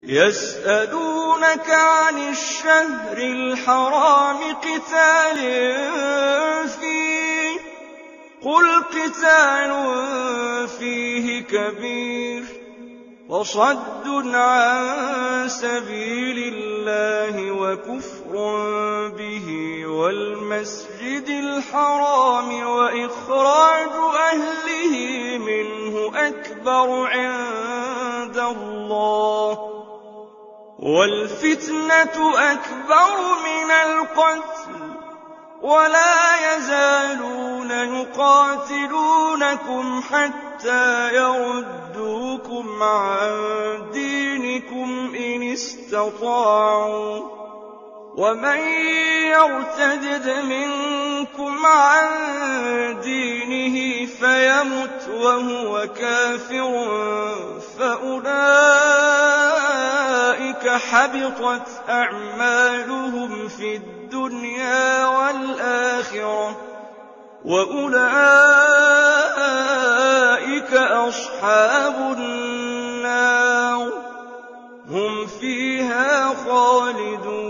يسألونك عن الشهر الحرام قتال فيه قل قتال فيه كبير وصد عن سبيل الله وكفر به والمسجد الحرام وإخراج أهله منه أكبر عند الله والفتنة أكبر من القتل ولا يزالون يقاتلونكم حتى يردوكم عن دينكم إن استطاعوا ومن يرتد منكم عن دينه فيمت وهو كافر فأولئك حبطت أعمالهم في الدنيا والآخرة وأولئك أصحاب النار هم فيها خالدون.